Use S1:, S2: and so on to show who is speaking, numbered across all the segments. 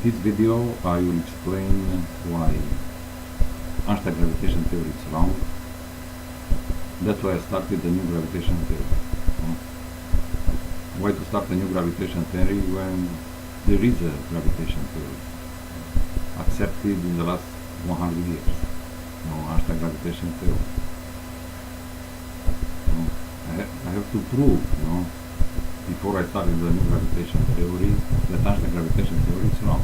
S1: this video I will explain why Einstein gravitation theory is wrong. That's why I started the new gravitation theory. Why to start a new gravitation theory when there is a gravitation theory accepted in the last 100 years? Einstein gravitation theory. I have to prove, before I started the new gravitation theory, that Einstein gravitation theory is wrong.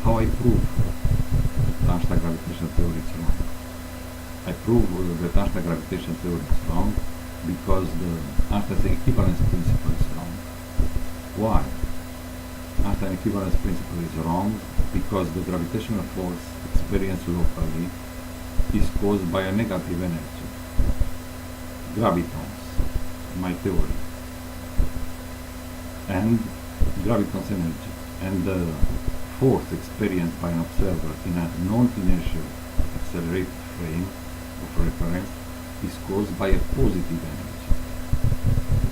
S1: How I prove that Einstein gravitation theory is wrong? I prove that Einstein gravitation theory is wrong because the Einstein's equivalence principle is wrong. Why? Einstein equivalence principle is wrong because the gravitational force experienced locally is caused by a negative energy. Gravitons, my theory, and gravitons energy, and the force experienced by an observer in a non-inertial accelerated frame of reference is caused by a positive energy.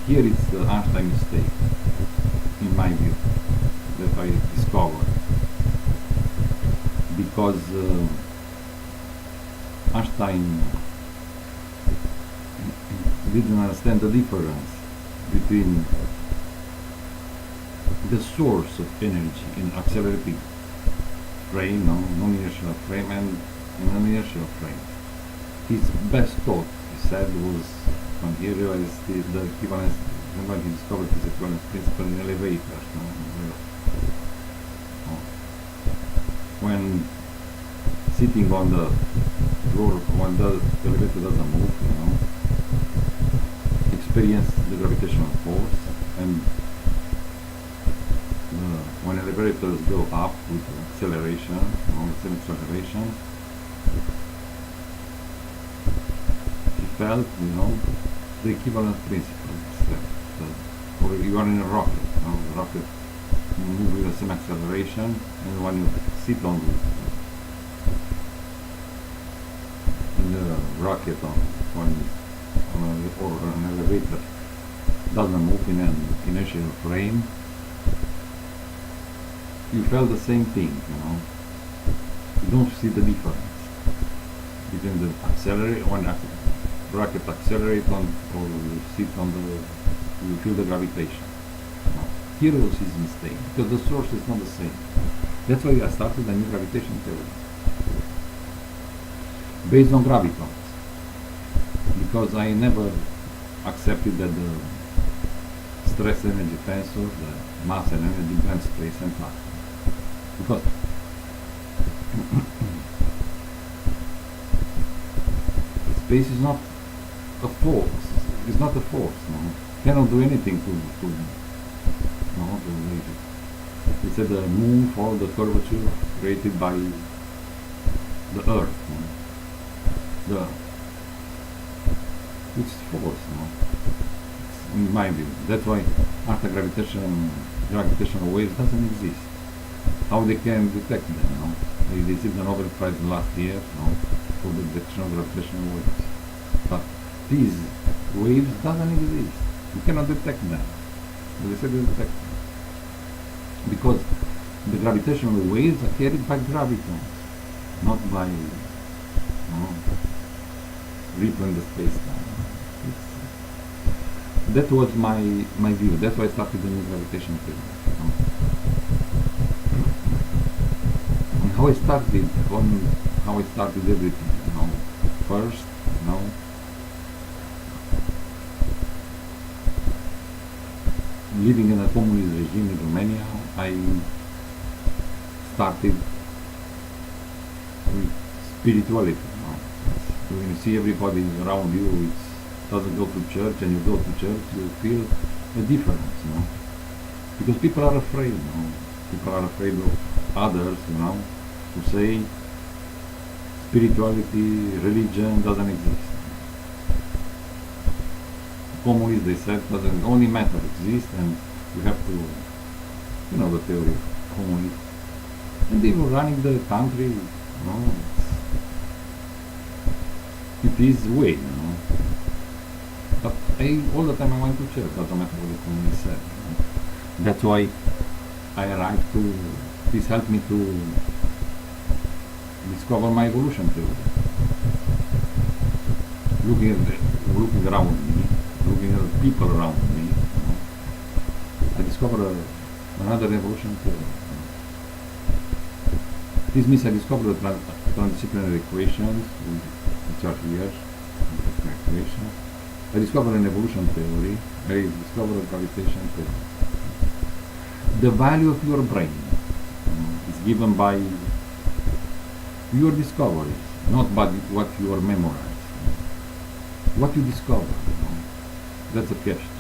S1: Here is the Einstein mistake, in my view, that I discovered, because Einstein didn't understand the difference between the source of energy in accelerated frame, non-inertial frame, and in an inertial frame. His best thought, he said, was when he realized the equivalence, when he discovered his equivalence principle in elevators. When sitting on the floor, when the elevator doesn't move, experience the gravitational force, and when elevators go up with acceleration, he felt, the equivalent principle. Or you are in a rocket, the rocket moves with the same acceleration, and when you sit on in the rocket or an elevator doesn't move in an inertial frame, you felt the same thing, You don't see the difference between the accelerate when rocket accelerate or you sit on you feel the gravitation. Here was his mistake, because the source is not the same. That's why I started a new gravitation theory based on gravitons, because I never accepted that the stress energy tensor, the mass and energy bend space and time. Because space is not a force. It's not a force. Cannot do anything to raise it. It's the moon for the curvature created by the Earth. It's force. In my view, that's why gravitational waves doesn't exist. How they can detect them? They received the Nobel Prize last year, for the detection of gravitational waves. But these waves doesn't exist. You cannot detect them. They said they detect them because the gravitational waves are carried by gravitons, not by ripple in the space-time. That was my view. That's why I started the new gravitation theory. And how I started everything. First, living in a communist regime in Romania, I started with spirituality. When you see everybody around you doesn't go to church, and you go to church, you feel a difference, because people are afraid, people are afraid of others, to say spirituality, religion doesn't exist. Communists, they said, doesn't, only matter exists, and you have to, the theory of communism. And they were running the country, it is way, But all the time I went to church, doesn't matter what the communists said. That's why I arrived to, this helped me to discover my evolution theory. Looking around me, looking at the people around me, I discovered another evolution theory. This means I discovered the transdisciplinary equations, which are here, the equations. I discovered an evolution theory. I discovered a gravitation theory. The value of your brain is given by your discoveries, not by what you are memorized. What you discover, that's the question,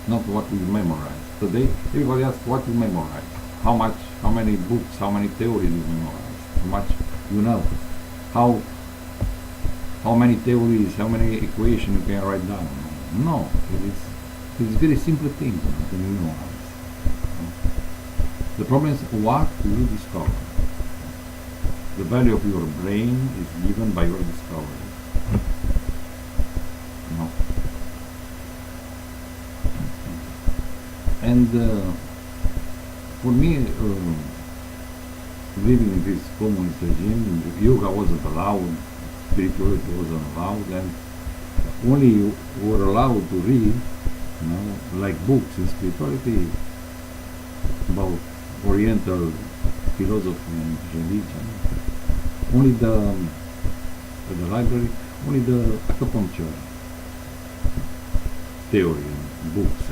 S1: not what you memorize. Today, everybody asks what you memorize, how many books, how many theories you memorize, how much you know, how many theories, how many equations you can write down. No, it's very simple thing to memorize. The problem is what you discover. The value of your brain is given by your discovery. And for me, living in this communist regime, yoga wasn't allowed, spirituality wasn't allowed, and only you were allowed to read, like books in spirituality about Oriental philosophy and religion. Only the library, only the acupuncture theory and books.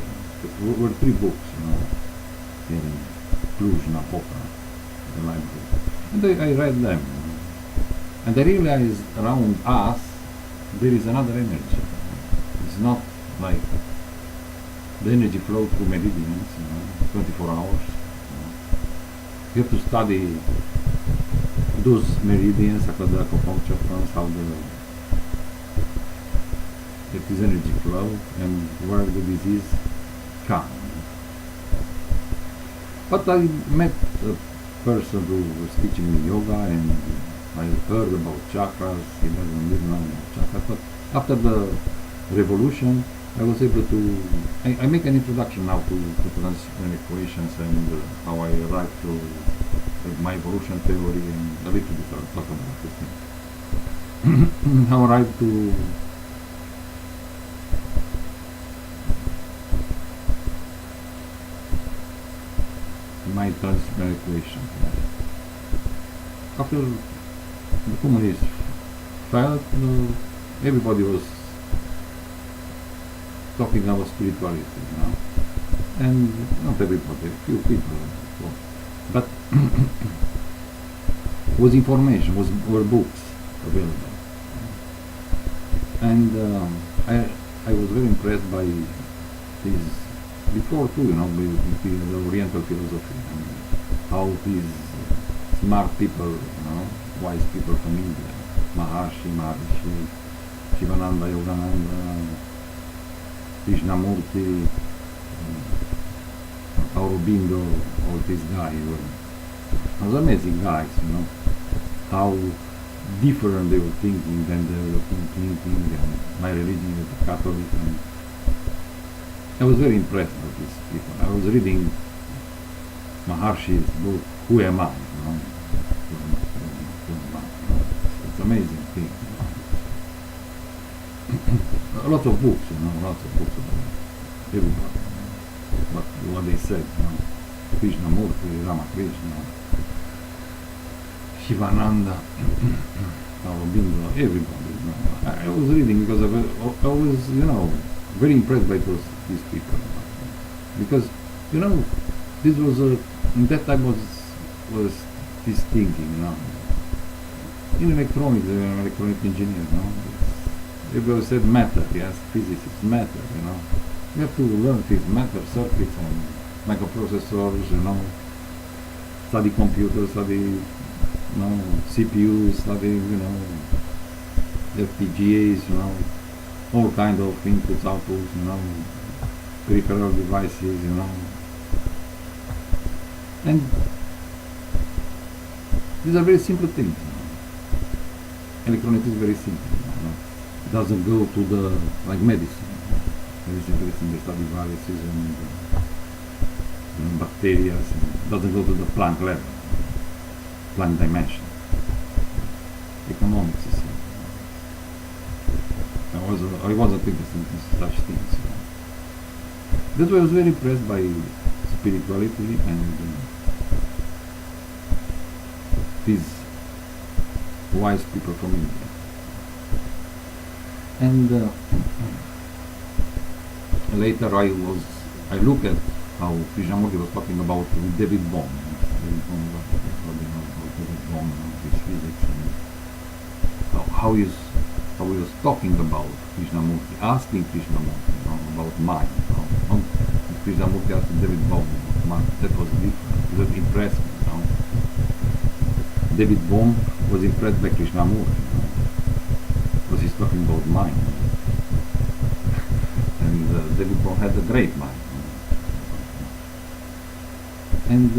S1: There were 3 books, in Cluj-Napoca, the library. And I read them. And I realized around us there is another energy. It's not like the energy flow through meridians, 24 hours. You have to study those meridians, after the acupuncture turns, how this energy flow and where the disease come. But I met a person who was teaching me yoga, and I heard about chakras. He doesn't know about chakras, but after the revolution I was able to, I make an introduction now to transdisciplinary equations and how I arrived to my evolution theory, and a little bit I'll talk about this thing. How I arrived to my transdisciplinary equation. After the communists fell, everybody was talking about spirituality, and not everybody, a few people, but was information, were books available, and I was very impressed by these. Before too, with the Oriental philosophy, how these smart people, wise people from India, Maharishi, Shivananda, Yogananda, Krishnamurti, Aurobindo, all these guys were amazing guys, how different they were thinking than they were thinking, and my religion is Catholic, and I was very impressed by these people. I was reading Maharshi's book, Who Am I? It's an amazing thing. A lot of books, lots of books about everybody. What they said, Krishnamurti, Ramakrishna, Shivananda, Aurobindo, everybody. I was reading because I was, very impressed by these people, because this was in that time was this thinking, in electronics, an electronic engineer, everybody said matter, yes, physicists, matter, you have to learn this matter circuits and microprocessors, study computers, study CPUs, study FPGAs, all kind of inputs, outputs, peripheral devices, and these are very simple things. Electronics is very simple. It doesn't go to the like medicine. Medicine, they study viruses and bacteria and doesn't go to the Planck level, Planck dimension. Economics is I wasn't interested in such things. That's why I was very impressed by spirituality and these wise people from India. And later I looked at how Krishnamurti was talking about David Bohm. David Bohm was talking about David Bohm and his physics, and how he was talking about Krishnamurti, asking Krishnamurti about mind. Not Krishnamurti asked David Bohm about mind. That was different. That impressed me. David Bohm was impressed by Krishnamurti because he's talking about mind. And David Bohm had a great mind. And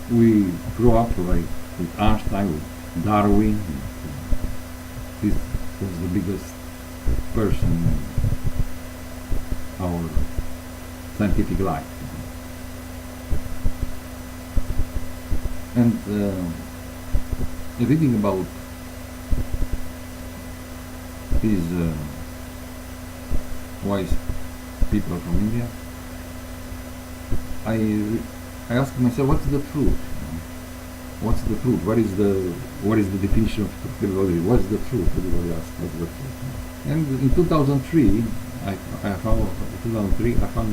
S1: we grew up with Einstein, with Darwin. This was the biggest person in our scientific life. And reading about these wise people from India, I asked myself, what's the truth? What's the truth? What is the definition of spirituality? What's the truth? Everybody asks, what's the truth? And in 2003, I found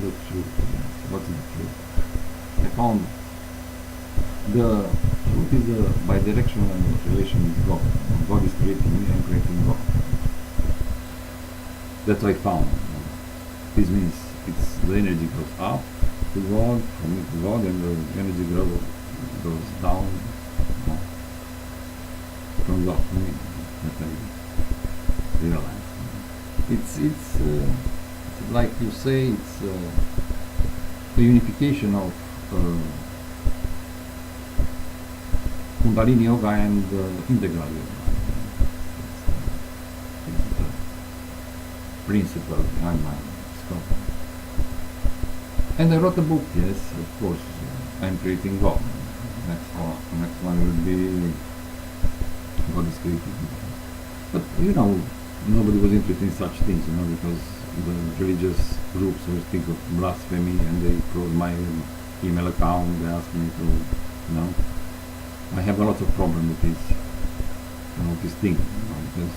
S1: the truth. What's the truth? I found the truth is a bidirectional relation with God. God is creating me, I'm creating God. That's what I found. This means the energy goes up to God, from me to God, and the energy goes down from God to me. That I realize. It's like you say, it's the unification of Kundalini Yoga and Integral Yoga. It's the principle behind my sculpture. And I wrote a book, yes, of course, I'm creating God. Next one will be God is creating me. But nobody was interested in such things, because the religious groups were thinking of blasphemy, and they closed my email account. They asked me to, I have a lot of problem with this thing, because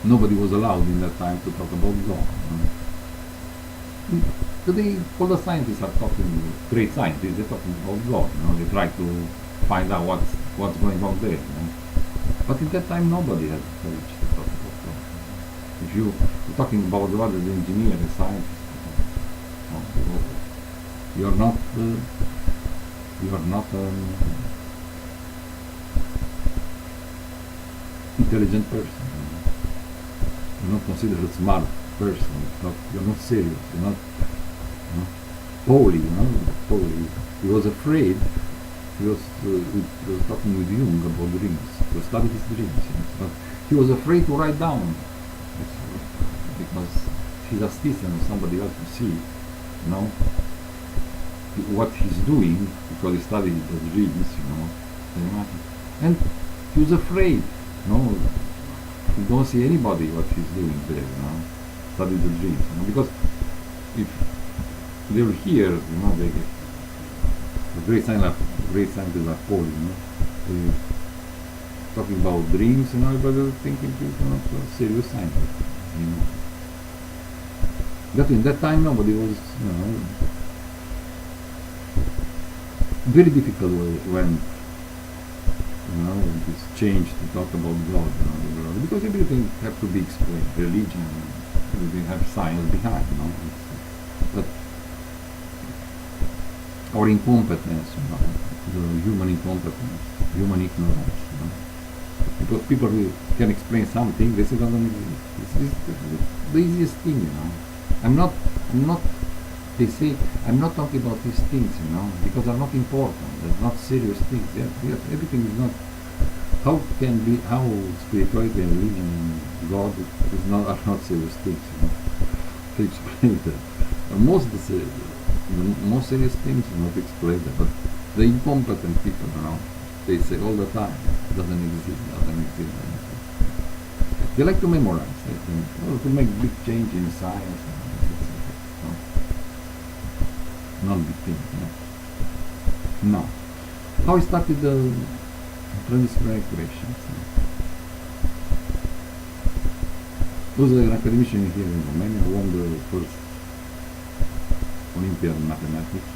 S1: nobody was allowed in that time to talk about God. Today, all the scientists are talking, great scientists, they're talking about God. They try to find out what's going on there. But at that time, nobody had courage to talk about God. If you're talking about God as an engineer, a scientist, you're not intelligent person. You're not considered a smart person. You're not serious. You're not holy. Holy. He was afraid. He was talking with Jung about dreams. To study his dreams. But he was afraid to write down because his assistant or somebody else to see, what he's doing, because he studied the dreams, and he was afraid. You don't see anybody what he's doing there, study the dreams, because if they will hear, the great scientists are Paul, they talking about dreams, but they're thinking he's not a serious scientist, But in that time nobody was, very difficult when it's changed to talk about God, because everything have to be explained, religion, everything have science behind, But our incompetence, the human incompetence, human ignorance, because people who can explain something, they say doesn't exist. This is the easiest thing, They say, I'm not talking about these things, because they're not important. They're not serious things. Yes, everything is not. How spirituality and religion and God are not serious things, To explain that. Most of the the most serious things, to explain that. But the incompetent people, they say all the time, doesn't exist, doesn't exist, doesn't exist. They like to memorize, to make big change in science, not big thing. Now, how I started the transdisciplinary equations. I was an academician here in Romania, won the first Olympiad in mathematics,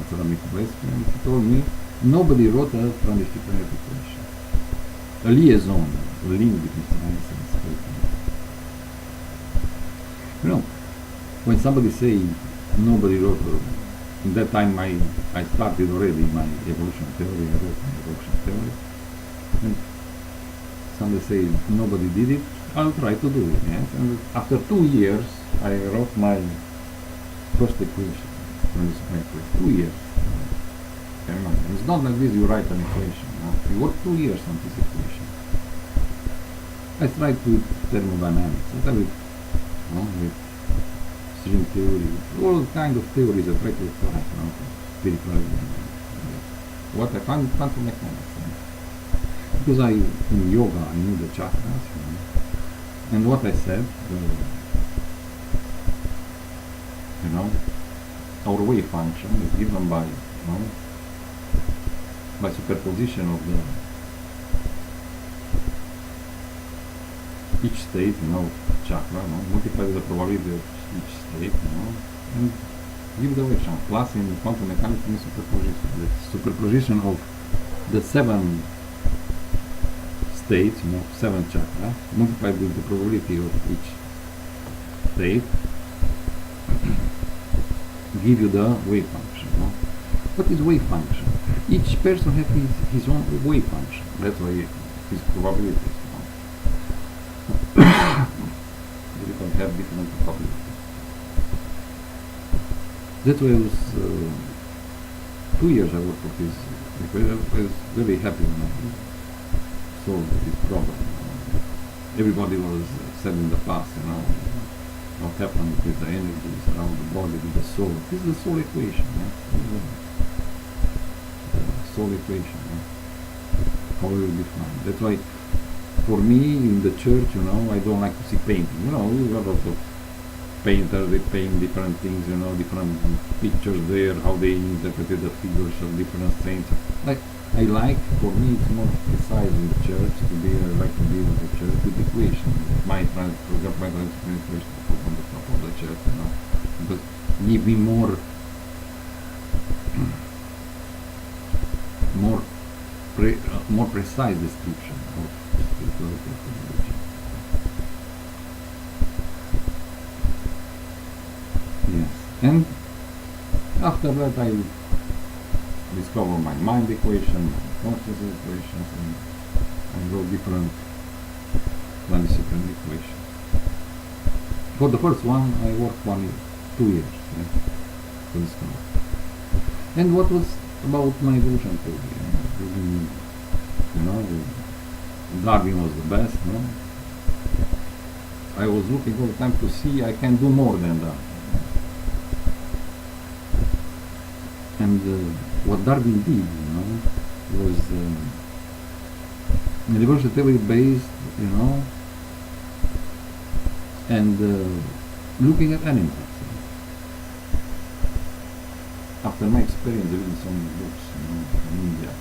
S1: academic West, and he told me nobody wrote a transdisciplinary equation, a liaison, a link between science and space. When somebody say nobody wrote in that time I started already my evolution theory, I wrote my evolution theory, and somebody say nobody did it, I'll try to do it, yes? And after 2 years I wrote my first equation, 2 years. It's not like this you write an equation, you work 2 years on this equation. I tried with thermodynamics, I tried with string theory, all kind of theories that try to apply, spirituality. What I found quantum mechanics. Because in yoga I knew the chakras, and what I said, our wave function is given by superposition of each state, chakra, multiply the probability of each state, and give the wave function. Plus in quantum mechanics means superposition. The superposition of the 7 states, 7 chakras, multiplied with the probability of each state, give you the wave function. What is wave function? Each person has his own wave function. That's why his probabilities. You can have different probabilities. That's why I was 2 years I worked for this equation. I was very happy when I solved this problem. Everybody was said in the past, what happened with the energies around the body, with the soul. This is the soul equation. The soul equation. How will you define? That's why, for me, in the church, I don't like to see painting. We have lots of painters, they paint different things, different pictures there, how they interpreted the figures of different saints. I like, for me, it's more precise in the church to be, I like to be in the church with equations. My transdisciplinary equation to put on the top of the church, because give me more precise description of spirituality of religion. Yes, and after that I discovered my mind equation, my consciousness equations, and I wrote different transdisciplinary equations. For the first one, I worked 2 years to discover. And what was about my evolution theory? Darwin was the best. I was looking all the time to see I can do more than that. And what Darwin did, was an evolution theory based, and looking at animals. After my experience reading some books, in India,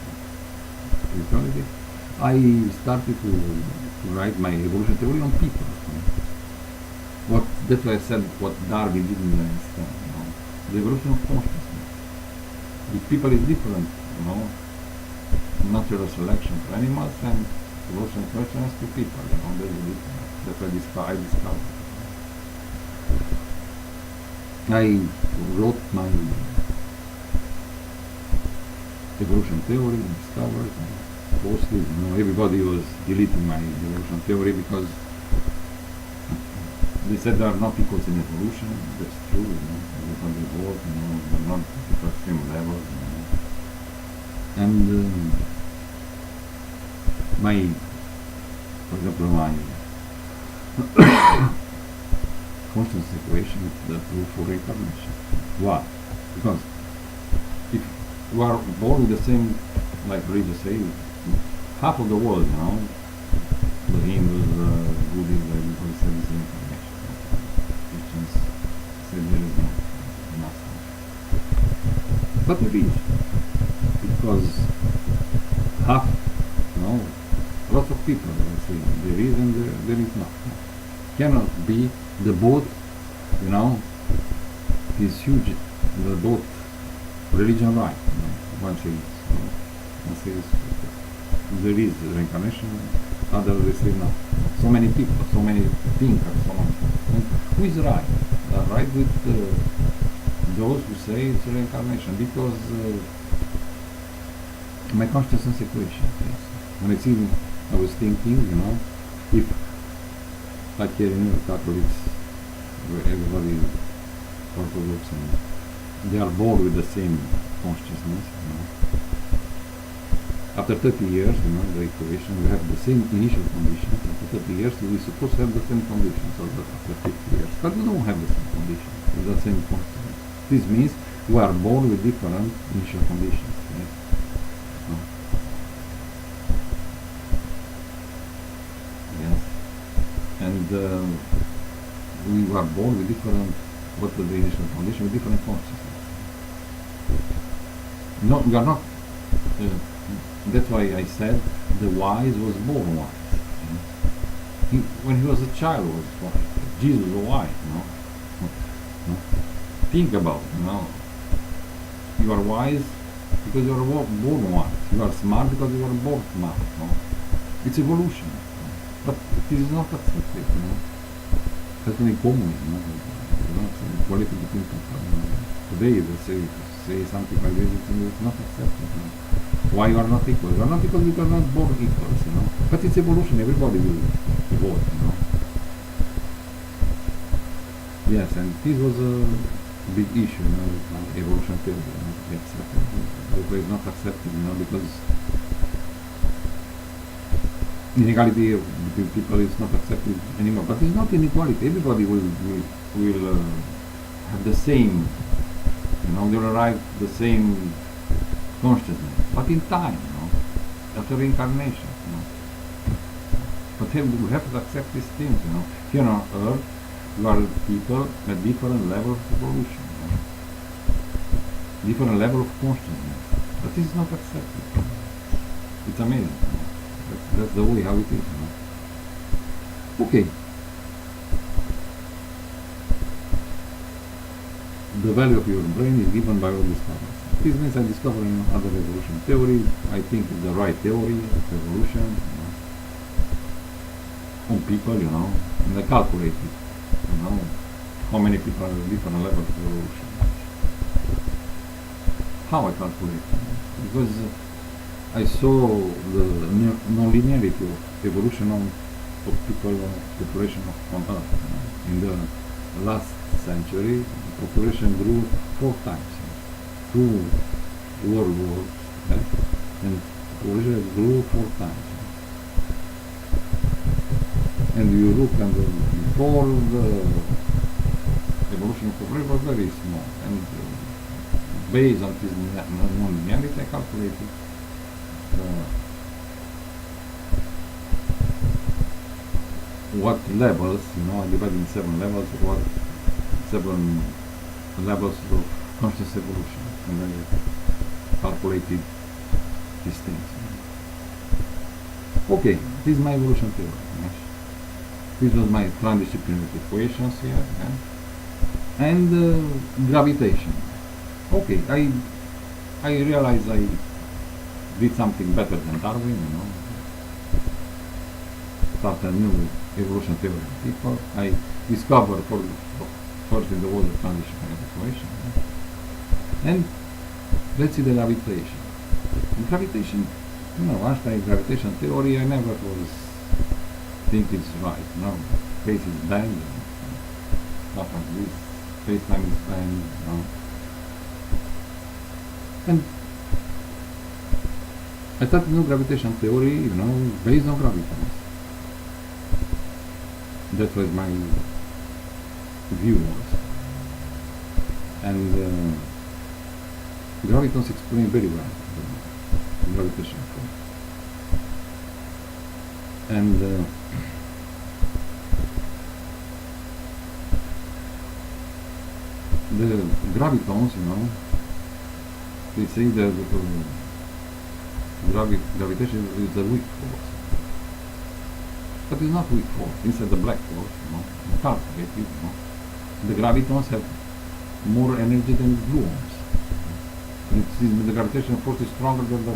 S1: spirituality, I started to write my evolution theory on people. That's why I said what Darwin didn't understand. The evolution of consciousness. With people is different, natural selection for animals and evolution of consciousness to people, that's why I discovered. I wrote my evolution theory and discovered and posted, everybody was deleting my evolution theory because they said there are no equals in evolution. That's true, everybody evolved, they're not at the same level, and for example, my consciousness equation is the proof for reincarnation. Why? Because if you are born with the same, like religious say, half of the world, the Hindus, Buddhists, everybody says the same information. Christians say there is nothing. But there is, because half, lots of people say there is and there is not. Cannot be the both, is huge, the both religion right. One says, one says there is reincarnation, others they say no. So many people, so many thinkers, so many. And who is right? Right with those who say it's reincarnation, because my consciousness equation. Yes. When I was thinking, if like here in the Catholics, where everybody is Orthodox and they are born with the same consciousness. After 30 years, the equation, we have the same initial conditions. After 30 years, we supposed to have the same conditions, after 50 years. But we don't have the same conditions, with the same consciousness. This means we are born with different initial conditions. Yes? Yes. And we were born with different, what was the initial condition, with different consciousness. No, we are not. That's why I said the wise was born wise. When he was a child, was wise. Jesus was wise. Think about it. You are wise because you are born wise. You are smart because you are born smart. It's evolution. But this is not accepted. That's when communism. Equality between people. Today they say something like this, it's not accepted. Why you are not equal? You are not equal because you are not born equals, But it's evolution, everybody will evolve, Yes, and this was a big issue, evolution theory, accepted. Everybody is not accepted, because inequality between people is not accepted anymore. But it's not inequality, everybody will have the same, they will arrive the same consciousness, but in time, after reincarnation, But we have to accept these things, Here on Earth, you are people at different levels of evolution, different level of consciousness. But this is not accepted. It's amazing. That's the way how it is. Okay. The value of your brain is given by all discoveries. This means I discover other evolution theory. I think it's the right theory of evolution. On people, and I calculate it. How many people are at different levels of evolution. How I calculate it? Because I saw the non-linearity of evolution of people, population on Earth. In the last century, the population grew 4 times. 2 world wars, and population grew 4 times. And you look at before the evolution of population was very small, and based on this non-linearity, I calculated what levels, I divided in 7 levels, what 7 levels of conscious evolution, and I calculated these things. Okay, this is my evolution theory. This was my transdisciplinarity equations here, and gravitation. Okay, I realized I did something better than Darwin, start a new evolution theory of people. I discovered first in the world the transdisciplinarity equation, and let's see the gravitation. In gravitation, Einstein gravitation theory, I never was think it's right. Space is bend, stuff like this. Space-time is bend, And I started new gravitation theory, based on gravitons. That was my view was. And Gravitons explain very well the gravitational force. And the gravitons, they say that gravitation is a weak force. But it's not weak force. Inside the black hole, you calculate it, the gravitons have more energy than gluons. The gravitational force is stronger than the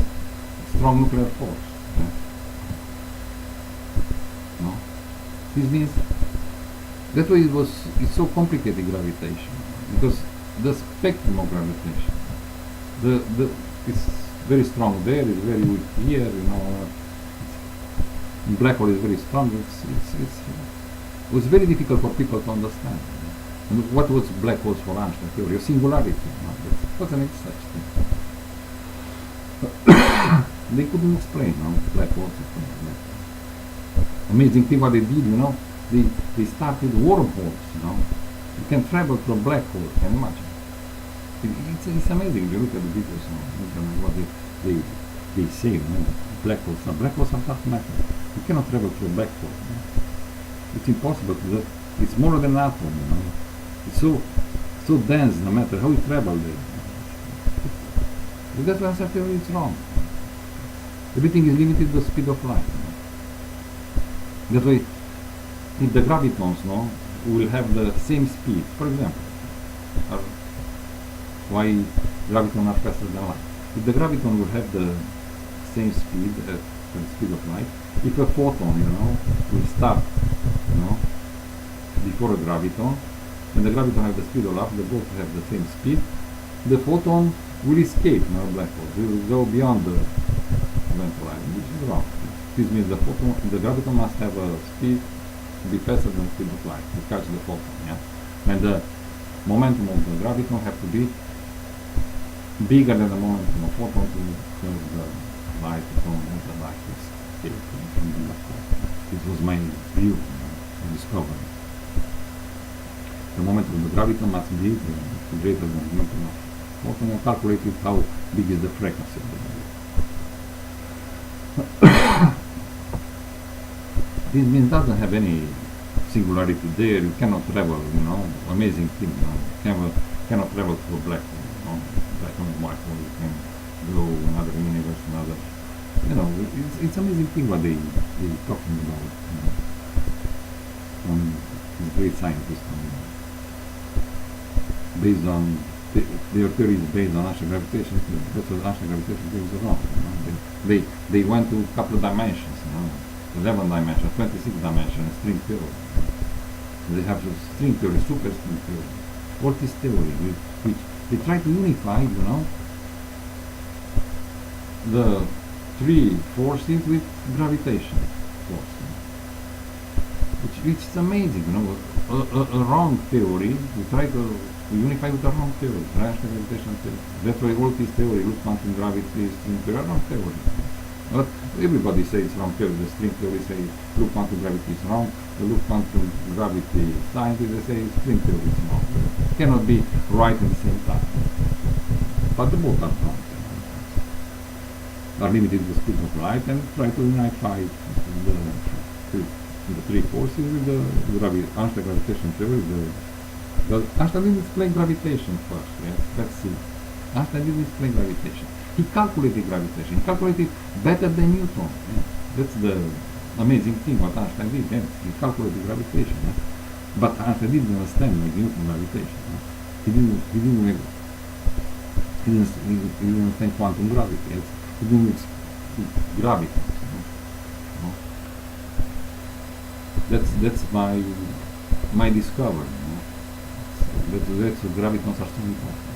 S1: strong nuclear force. No? This means that's why it's so complicated, gravitation, because the spectrum of gravitation, it's very strong there, it's very weak here, black hole is very strong. It was very difficult for people to understand. And what was black holes for Einstein theory? A singularity. That wasn't such thing. They couldn't explain black holes. Amazing thing what they did, they started wormholes. You can travel through a black hole. Can you imagine? It's amazing. You look at the videos. What they say. Black holes are dark matter. You cannot travel through a black hole. It's impossible to do. It's more than an atom. It's so dense, no matter how you travel there. But that's why Einstein theory is wrong. Everything is limited to the speed of light. That's why if the gravitons will have the same speed, for example, why gravitons are faster than light. If the graviton will have the same speed as the speed of light, if a photon, will start, before a graviton, and the graviton have the speed of light, they both have the same speed, the photon will escape black hole. It will go beyond the event horizon, which is wrong. This means the graviton must have a speed to be faster than the speed of light to catch the photon. And the momentum of the graviton have to be bigger than the momentum of photon to cause the light to and the light to escape from the black hole. This was my view and discovery. The momentum of the graviton must be greater than the momentum of photon, and calculated how big is the frequency of the graviton. This means doesn't have any singularity there. You cannot travel, amazing thing. You cannot travel through a black hole. Black hole and white hole. You can go another universe, another. It's amazing thing what they talking about. These great scientists. Based on their theory is based on Einstein gravitation. That's what Einstein gravitation theory is wrong. They went to a couple of dimensions. 11 dimensions, 26 dimensions, string theory. They have the string theory, super string theory. All this theory, which they try to unify, the three forces with gravitation force. Which is amazing, a wrong theory. We try to unify with the wrong theory, Einstein gravitation theory. That's why all this theory, loop quantum gravity, string theory, are wrong theory. But everybody says it's wrong theory. The string theory says loop quantum gravity is wrong. The loop quantum gravity scientists say string theory is wrong. It cannot be right at the same time. But the both are wrong. Are limited to the speed of light and try to unify the three forces with the Einstein gravitation theory. Einstein didn't explain gravitation first. Let's see. Einstein didn't explain gravitation. He calculated gravitation. He calculated better than Newton. That's the amazing thing what Einstein did. He calculated gravitation. But Einstein didn't understand like Newton gravitation. He didn't understand quantum gravity. He didn't gravity. That's my discovery. That's gravitons are so important.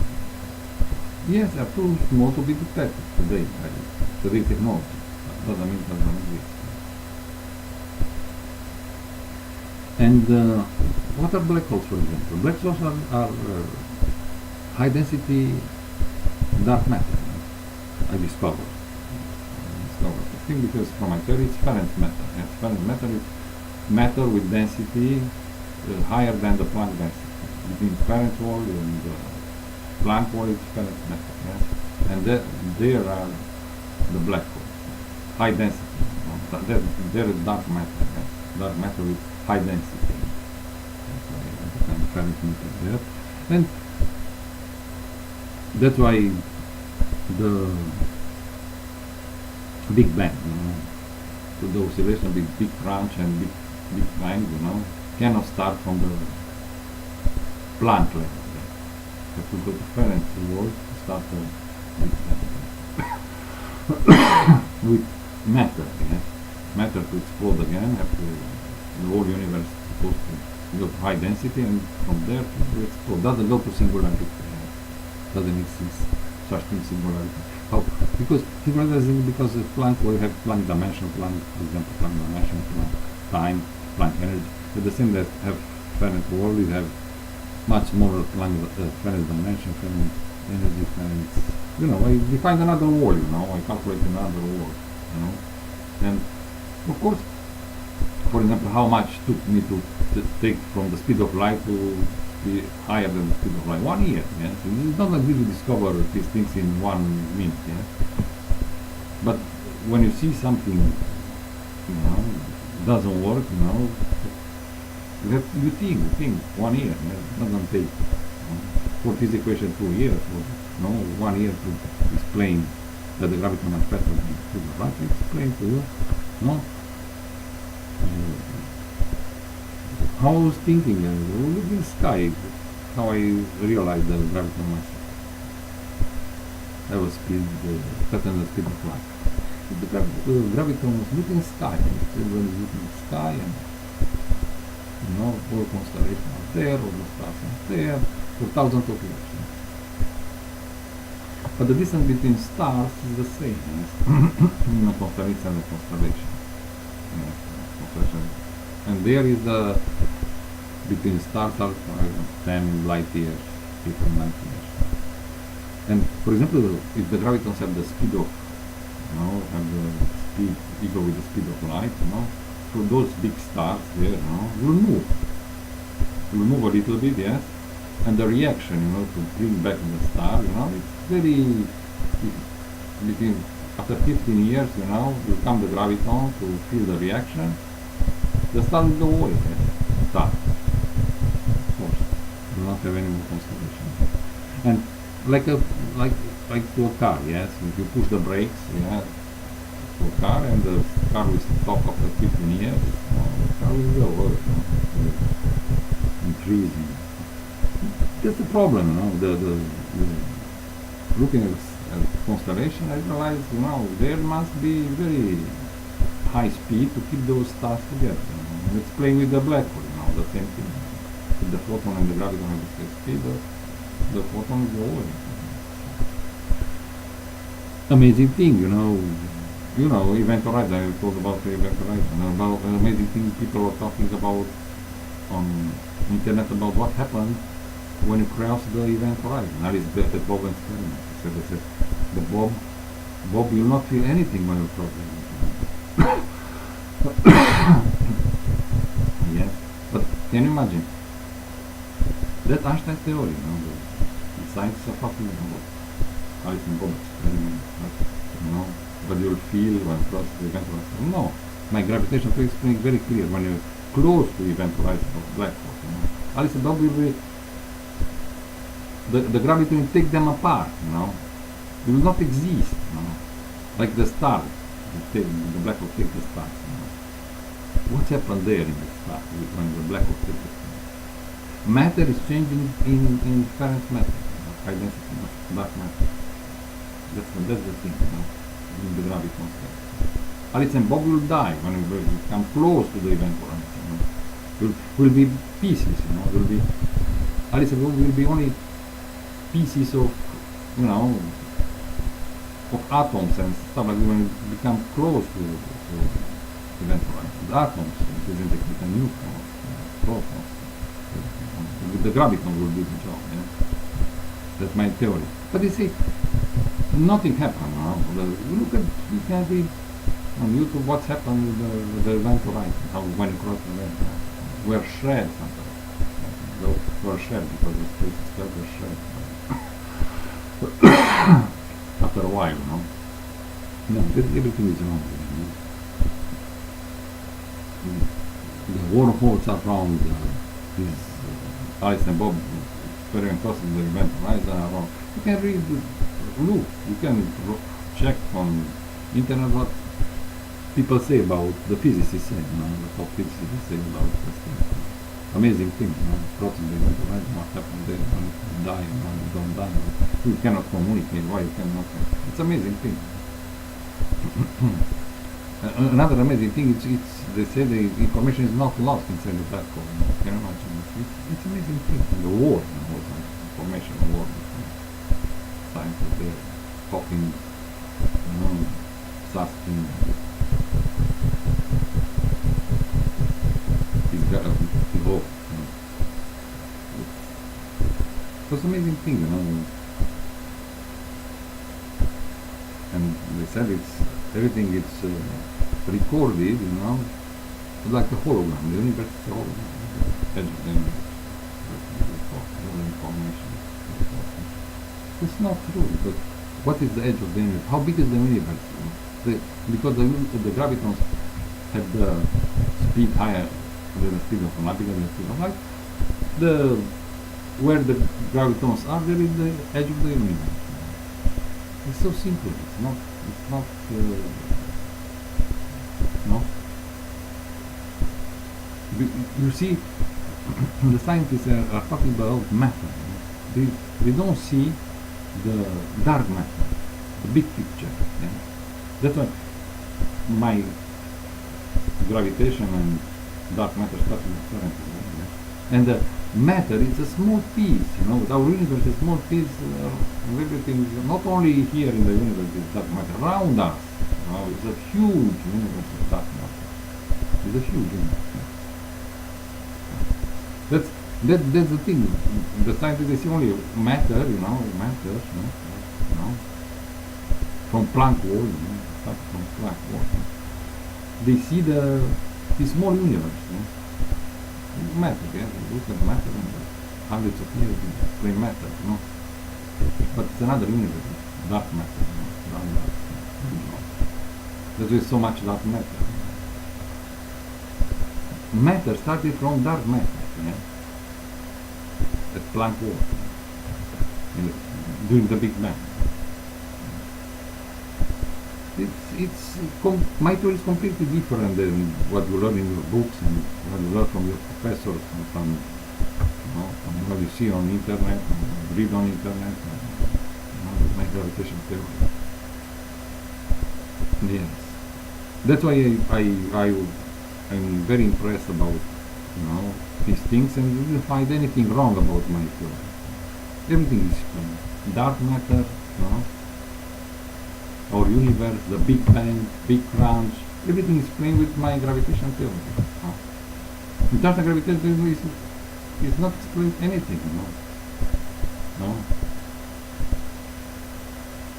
S1: Yes, they are too small to be detected today. Today technology. Doesn't mean it doesn't exist. And what are black holes, for example? Black holes are high density dark matter. I discovered. I think because from my theory it's Ferent matter. Ferent matter is matter with density higher than the Planck density. Between Ferent wall and Planck wall is Ferent matter. and there are the black holes, high density. There is dark matter, yes. Dark matter with high density. That's why Ferent meter there, and that's why the Big Bang, to the oscillation with big crunch and big bang, cannot start from the Planck level. You have to go to Ferent world to start the Big Bang. With matter, yes. Matter to explode again, the whole universe is supposed to go to high density, and from there to explode. Doesn't go to singularity. Doesn't exist such thing singularity. How? Because singularity, because Planck will have Planck dimension, Planck, for example, Planck dimension, Planck time, Planck energy. At the same that have Ferent world, we have much more Planck Ferent dimension, Ferent energy, Ferent. I define another world. I calculate another world. And of course, for example, how much took me to take from the speed of light to be higher than the speed of light? 1 year, yes. It's not like you discover these things in 1 minute, yes. But when you see something, doesn't work, you think 1 year, yes. It doesn't take for this equation 2 years, or 1 year to explain that the gravitational pattern to the right, explain to you, how I was thinking, look in the sky, how I realized the gravitational mass. I was speed, pattern the speed of light. The graviton was looking in the sky, everyone is looking in the sky, and all constellations are there, all the stars are there, for thousands of years. But the distance between stars is the same, yes. Constellation and constellation. Yes, constellation. And there is the between stars are 10 light years, 15 light years. And for example, if the gravitons have the speed of, have the speed equal with the speed of light, so those big stars there, will move. Will move a little bit, yes. And the reaction, to bring back the star, it's very, between, after 15 years, will come the graviton to feel the reaction. The star will go away, yes. Star. Of course. Will not have any more constellation. And like to a car, yes. If you push the brakes, to a car, and the car will stop after 15 years, the car will go away, increasing. That's the problem, the looking at constellation, I realized, there must be very high speed to keep those stars together. Let's play with the black hole, the same thing. If the photon and the graviton have the same speed, the photon will go away. Amazing thing, event horizon. I told about the event horizon, about an amazing thing people are talking about on internet about what happened when you cross the event horizon. That is the Bob experiment. They said the Bob will not feel anything when you cross the event horizon. Yes, but can you imagine? That Einstein theory, the scientists are talking about Alice and Bob experiment, but you'll feel when you cross the event horizon. No, my gravitation theory is very clear. When you're close to the event horizon of black hole, Alice and Bob will be the gravity will take them apart, It will not exist, like the star, the black hole takes the stars, What happened there in the star when the black hole takes the stars? Matter is changing in Ferent matter, high density, dark matter. That's the thing, in the graviton state. Alice and Bob will die when we come close to the event horizon. Will be pieces, will be Alice and Bob will be only pieces of, of atoms and stuff like that. When you become close to event horizon, the atoms become neutrons, protons. The graviton will do the job. That's my theory. But you see, nothing happened. Look at on YouTube what's happened with the event horizon. How when you cross the event horizon, we're shared sometimes. We're shared because the space is spread, we're shared. while, no? No, everything is wrong. The wormholes are wrong. These Alice and Bob Ferent the event of Einstein are wrong. You can read, look, you can check on internet what people say about the physicists say, what physicists say about this thing. Amazing thing, protons they went to Einstein, what happened there, when you die, when you don't die, you cannot communicate, why you cannot, it's amazing thing. Another amazing thing, they say the information is not lost inside the black hole. Can you imagine? It's amazing thing. And the war, information war. Scientists there talking, asking. He's got a hope. It's an amazing thing, And they said everything is recorded, like a hologram. The universe is a hologram. Edge of the universe. All information. It's not true, but what is the edge of the universe? How big is the universe? Because the gravitons have the speed higher than the speed of light, bigger than the speed of light. Where the gravitons are, there is the edge of the universe. It's so simple. It's not. No. You see, the scientists are talking about matter. They don't see the dark matter, the big picture. Yeah? That's why my gravitation and dark matter started with Ferent. Yeah? And matter is a small piece, our universe is a small piece of everything, not only here in the universe is dark matter, around us, it's a huge universe of dark matter. It's a huge universe. That's the thing. The scientists see only matter, matter, from Planck world, from Planck world. They see the small universe, matter, yeah, look at matter and hundreds of years explain matter, but it's another universe, dark matter, there is so much dark matter. Matter started from dark matter, yeah, at Planck world, during the Big Bang. My theory is completely different than what you learn in your books and what you learn from your professors and from what you see on internet and read on internet. My gravitation theory. Yes, that's why I'm very impressed about these things, and you didn't find anything wrong about my theory. Everything is dark matter, our universe, the Big Bang, Big Crunch, everything is explained with my gravitation theory. International gravitation theory is not explained anything,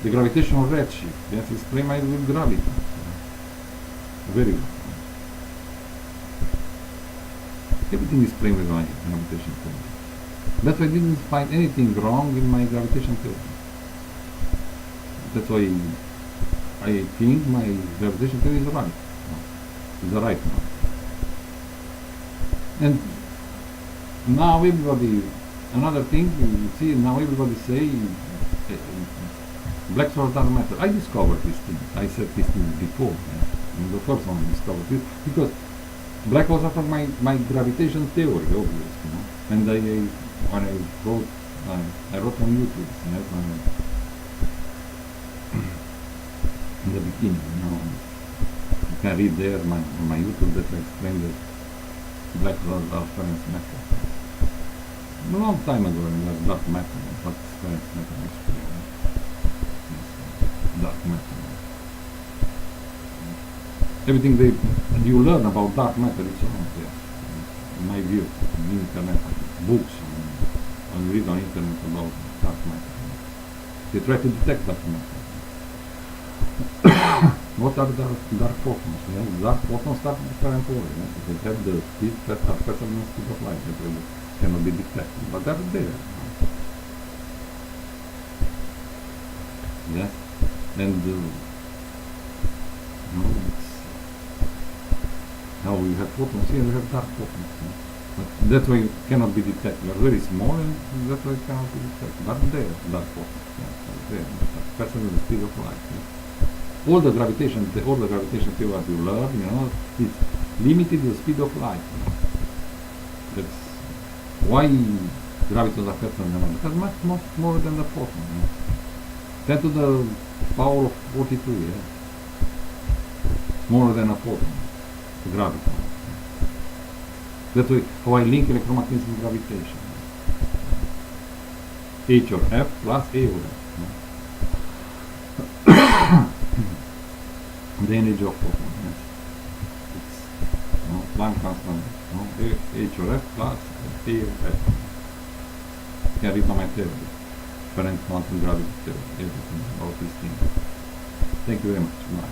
S1: The gravitational redshift, yes, is explained by the gravity. Very good. Everything is explained with my gravitation theory. That's why I didn't find anything wrong in my gravitation theory. That's why I think my gravitation theory is right. It's the right one. And now everybody, another thing, you see, now everybody say black holes dark matter. I discovered this thing. I said this thing before. I'm the first one to discover this because black holes are from my gravitation theory, obviously. And when I wrote on YouTube. In the beginning, you can read there on my YouTube that I explained that black holes are Ferent matter. A long time ago, it was dark matter, but Ferent matter explained. Dark matter. Everything you learn about dark matter is wrong there, in my view, on internet, books, and read on internet about dark matter. They try to detect dark matter. What are dark photons? Dark photons start with Ferent world. They have the speed faster than the speed of light. That cannot be detected, but they're there. Yes. And it's now you have photons here, you have dark photons. But that way it cannot be detected. They are very small, and that way it cannot be detected. But there, dark photons. There, faster than the speed of light. All the gravitation theory that you learn, is limited to the speed of light. That's why gravitons are faster than light, because much more than the photon. 10 to the power of 42, smaller than a photon, the graviton. That's why how I link electromagnetism and gravitation. H or F plus A or F. The energy of photon. It's Planck constant. H or F plus A or F. You can read my theory. Ferent quantum gravity theory. Everything about this thing. Thank you very much. Bye.